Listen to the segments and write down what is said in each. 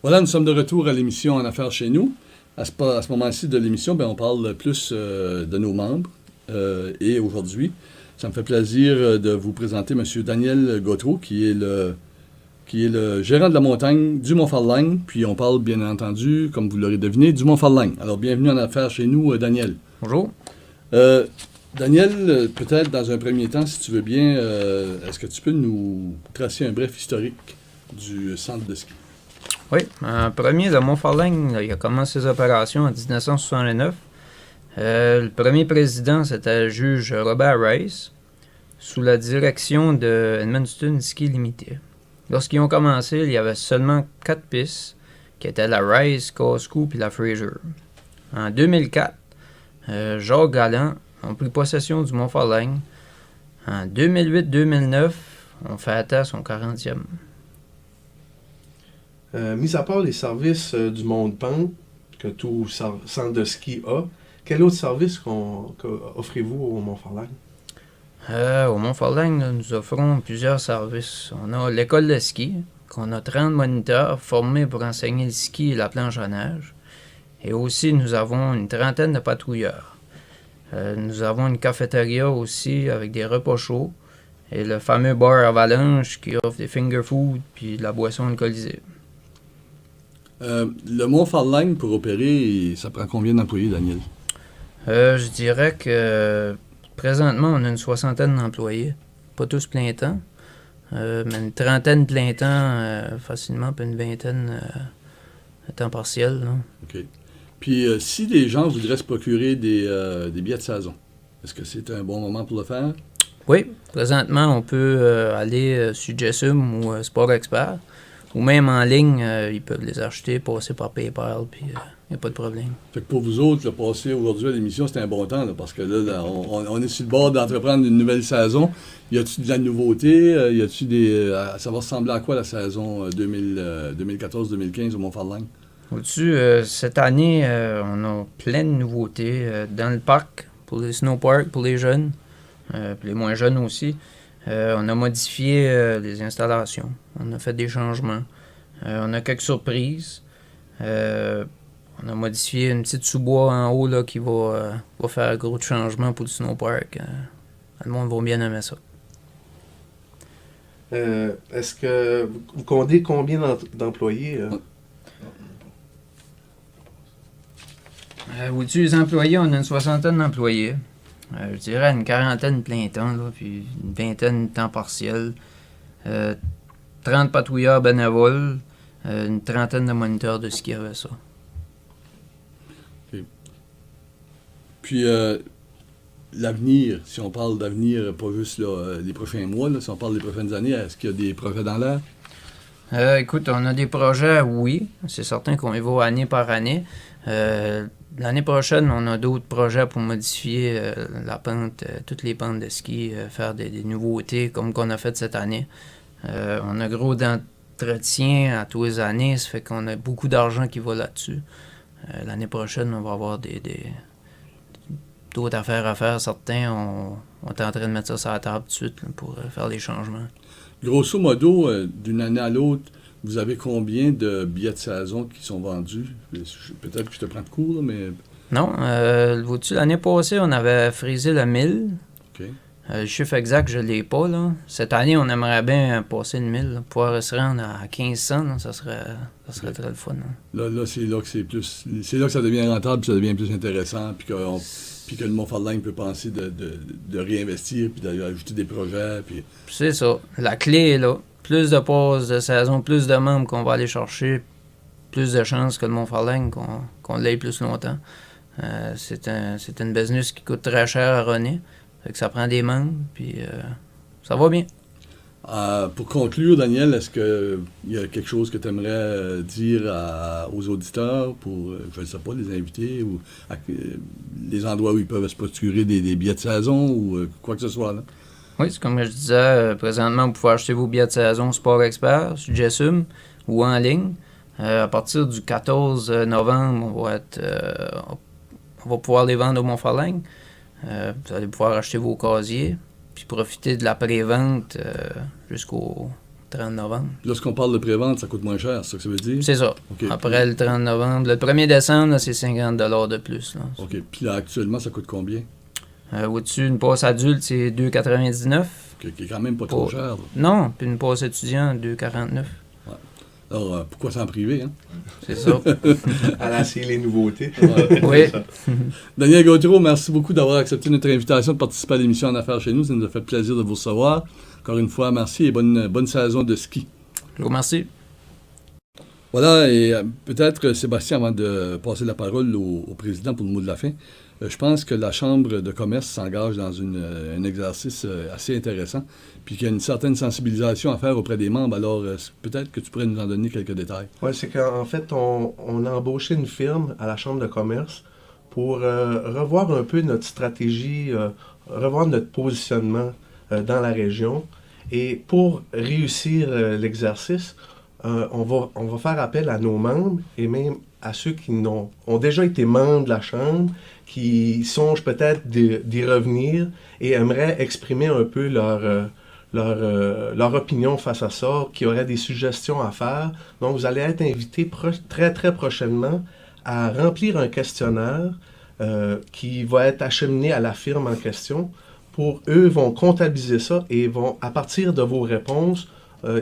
Voilà, nous sommes de retour à l'émission En Affaires chez nous. À ce moment-ci de l'émission, on parle plus de nos membres. Et aujourd'hui, ça me fait plaisir de vous présenter M. Daniel Gautreau, qui est le gérant de la montagne du Mont-Farlagne. Puis on parle, bien entendu, comme vous l'aurez deviné, du Mont-Farlagne. Alors, bienvenue en Affaires chez nous, Daniel. Bonjour. Daniel, peut-être dans un premier temps, si tu veux bien, est-ce que tu peux nous tracer un bref historique du centre de ski? Oui, en premier, le Mont-Farlagne, il a commencé ses opérations en 1969. Le premier président, c'était le juge Robert Rice, sous la direction de Edmundston Ski Limited. Lorsqu'ils ont commencé, il y avait seulement 4 pistes, qui étaient la Rice, Cosco et la Fraser. En 2004, Jacques Galland ont pris possession du Mont-Farlagne. En 2008-2009, on fêtait son 40e. Mis à part les services du Monde Pente que tout centre de ski a, quel autre service offrez-vous au Mont-Farlagne? Au Mont-Farlagne, nous offrons plusieurs services. On a l'école de ski, qu'on a 30 moniteurs formés pour enseigner le ski et la planche à neige. Et aussi, nous avons une trentaine de patrouilleurs. Nous avons une cafétéria aussi avec des repas chauds et le fameux bar Avalanche qui offre des finger food puis de la boisson alcoolisée. Le Mont-Farlagne, pour opérer, ça prend combien d'employés, Daniel? Je dirais que présentement, on a une 60aine d'employés. Pas tous plein temps, mais une trentaine plein temps facilement, puis une vingtaine à temps partiel. Là. OK. Puis, si des gens voudraient se procurer des billets de saison, est-ce que c'est un bon moment pour le faire? Oui, présentement, on peut aller sur Jessum ou Sport Expert. Ou même en ligne, ils peuvent les acheter, passer par PayPal, puis il n'y a pas de problème. Fait que pour vous autres, le passer aujourd'hui à l'émission, c'est un bon temps, là, parce que là, on est sur le bord d'entreprendre une nouvelle saison. Y a-t-il de la nouveauté? Y a-t-il ça va ressembler à quoi la saison 2014-2015 au Mont-Farlagne? Au-dessus, cette année, on a plein de nouveautés dans le parc, pour les snowparks, pour les jeunes, pour les moins jeunes aussi. On a modifié les installations. On a fait des changements. On a quelques surprises. On a modifié une petite sous-bois en haut là, qui va faire un gros changement pour le snowpark. Le monde va bien aimer ça. Est-ce que vous comptez combien d'employés? Au-dessus des employés, on a une 60aine d'employés. Je dirais une 40aine plein temps, là, puis une 20aine temps partiel. 30 patrouilleurs bénévoles, une 30aine de moniteurs de ski avec ça. Okay. Puis, l'avenir, si on parle d'avenir, pas juste là, les prochains mois, là, si on parle des prochaines années, est-ce qu'il y a des projets dans l'air? Écoute, on a des projets, oui. C'est certain qu'on y va année par année. L'année prochaine, on a d'autres projets pour modifier la pente, toutes les pentes de ski, faire des nouveautés comme qu'on a fait cette année. On a gros d'entretien à tous les années, ça fait qu'on a beaucoup d'argent qui va là-dessus. L'année prochaine, on va avoir d'autres affaires à faire. Certains, on est en train de mettre ça sur la table tout de suite là, pour faire les changements. Grosso modo, d'une année à l'autre, vous avez combien de billets de saison qui sont vendus? Peut-être que je te prends de court, là, mais... Non, l'année passée, on avait frisé le 1000. OK. Le chiffre exact, je ne l'ai pas. Là. Cette année, on aimerait bien passer le 1000. Là. Pouvoir se rendre à 1500, là, ça serait très le fun. Là, c'est là que c'est plus... C'est là que ça devient rentable, puis ça devient plus intéressant, puis que le Mont-Farlagne peut penser de réinvestir, puis d'ajouter des projets, puis... C'est ça. La clé est là. Plus de pauses de saison, plus de membres qu'on va aller chercher, plus de chances que le Mont-Farlagne qu'on l'aille plus longtemps. C'est une business qui coûte très cher à runner. Fait que ça prend des membres, puis ça va bien. Pour conclure, Daniel, est-ce qu'il y a quelque chose que tu aimerais dire aux auditeurs pour, je ne sais pas, les invités ou les endroits où ils peuvent se procurer des billets de saison ou quoi que ce soit, là? Oui, c'est comme je disais, présentement, vous pouvez acheter vos billets de saison Sport Expert sur Jessum ou en ligne. À partir du 14 novembre, on va pouvoir les vendre au Mont-Farlagne. Vous allez pouvoir acheter vos casiers, puis profiter de la pré-vente jusqu'au 30 novembre. Lorsqu'on parle de prévente, ça coûte moins cher, c'est ça que ça veut dire? C'est ça. OK. Après le 30 novembre. Le 1er décembre, là, c'est 50 $ de plus. Là. OK. Puis là, actuellement, ça coûte combien? Au-dessus, une passe adulte, c'est 2,99. Qui est quand même pas trop cher. Là. Non, puis une passe étudiant, 2,49. Alors, pourquoi s'en priver, hein? C'est ça. À essayer les nouveautés. Oui. Daniel Gautreau, merci beaucoup d'avoir accepté notre invitation de participer à l'émission En Affaires chez nous. Ça nous a fait plaisir de vous recevoir. Encore une fois, merci et bonne saison de ski. Je vous remercie. Voilà, et peut-être, Sébastien, avant de passer la parole au président pour le mot de la fin, je pense que la Chambre de commerce s'engage dans un exercice assez intéressant, puis qu'il y a une certaine sensibilisation à faire auprès des membres. Alors, peut-être que tu pourrais nous en donner quelques détails. Oui, c'est qu'en fait, on a embauché une firme à la Chambre de commerce pour revoir un peu notre stratégie, revoir notre positionnement dans la région. Et pour réussir l'exercice, on va faire appel à nos membres et même à ceux qui ont déjà été membres de la Chambre, qui songent peut-être d'y revenir et aimeraient exprimer un peu leur opinion face à ça, qui auraient des suggestions à faire. Donc, vous allez être invités très, très prochainement à remplir un questionnaire qui va être acheminé à la firme en question. Eux vont comptabiliser ça et vont, à partir de vos réponses,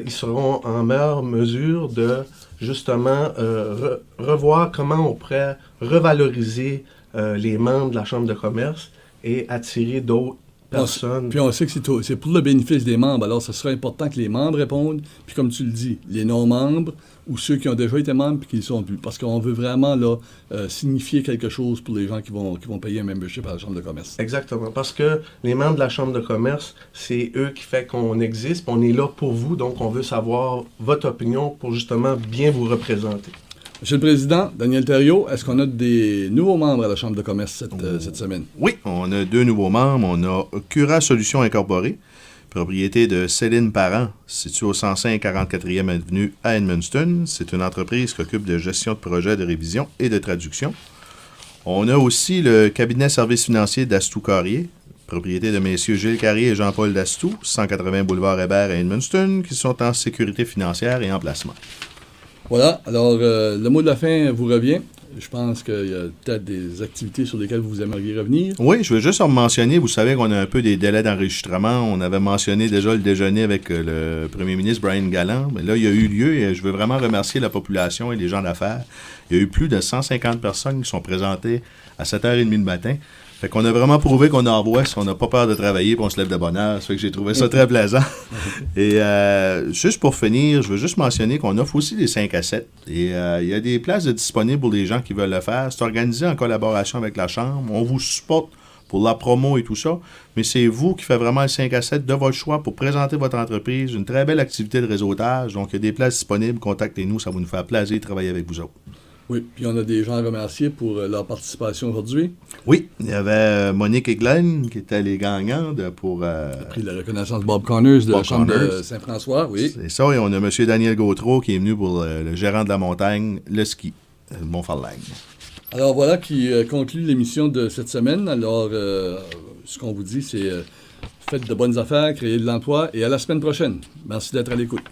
ils seront en meilleure mesure de justement revoir comment on pourrait revaloriser les membres de la Chambre de commerce et attirer d'autres personnes. Puis on sait que c'est pour le bénéfice des membres, alors ce sera important que les membres répondent, puis comme tu le dis, les non-membres ou ceux qui ont déjà été membres puis qui ne le sont plus, parce qu'on veut vraiment là signifier quelque chose pour les gens qui vont payer un membership à la Chambre de commerce. Exactement, parce que les membres de la Chambre de commerce, c'est eux qui fait qu'on existe, on est là pour vous, donc on veut savoir votre opinion pour justement bien vous représenter. Monsieur le Président, Daniel Thériault, est-ce qu'on a des nouveaux membres à la Chambre de commerce cette semaine? Oui, on a 2 nouveaux membres. On a Cura Solutions Incorporée, propriété de Céline Parent, située au 105 44e avenue à Edmundston. C'est une entreprise qui occupe de gestion de projets de révision et de traduction. On a aussi le cabinet services financiers d'Astou Carrier, propriété de messieurs Gilles Carrier et Jean-Paul Dastou, 180 boulevard Hébert à Edmundston, qui sont en sécurité financière et en placement. Voilà, alors le mot de la fin vous revient. Je pense qu'il y a peut-être des activités sur lesquelles vous aimeriez revenir. Oui, je veux juste en mentionner, vous savez qu'on a un peu des délais d'enregistrement. On avait mentionné déjà le déjeuner avec le premier ministre Brian Gallant. Mais là, il y a eu lieu et je veux vraiment remercier la population et les gens d'affaires. Il y a eu plus de 150 personnes qui sont présentées à 7h30 le matin. Fait qu'on a vraiment prouvé qu'on envoie, on n'a pas peur de travailler, puis on se lève de bonne heure. Ça fait que j'ai trouvé ça très plaisant. Et juste pour finir, je veux juste mentionner qu'on offre aussi des 5 à 7. Et il y a des places disponibles pour les gens qui veulent le faire. C'est organisé en collaboration avec la Chambre. On vous supporte pour la promo et tout ça, mais c'est vous qui faites vraiment le 5 à 7 de votre choix pour présenter votre entreprise. Une très belle activité de réseautage. Donc, il y a des places disponibles. Contactez-nous, ça va nous faire plaisir de travailler avec vous autres. Oui, puis on a des gens à remercier pour leur participation aujourd'hui. Oui, il y avait Monique et Glenn qui étaient les gagnants pour... Pris la reconnaissance Bob Connors de la Chambre Connors. de Saint-François, oui. C'est ça, et on a M. Daniel Gautreau qui est venu pour le gérant de la montagne, le ski, Montfarlagne. Alors voilà qui conclut l'émission de cette semaine. Alors, ce qu'on vous dit, c'est faites de bonnes affaires, créez de l'emploi et à la semaine prochaine. Merci d'être à l'écoute.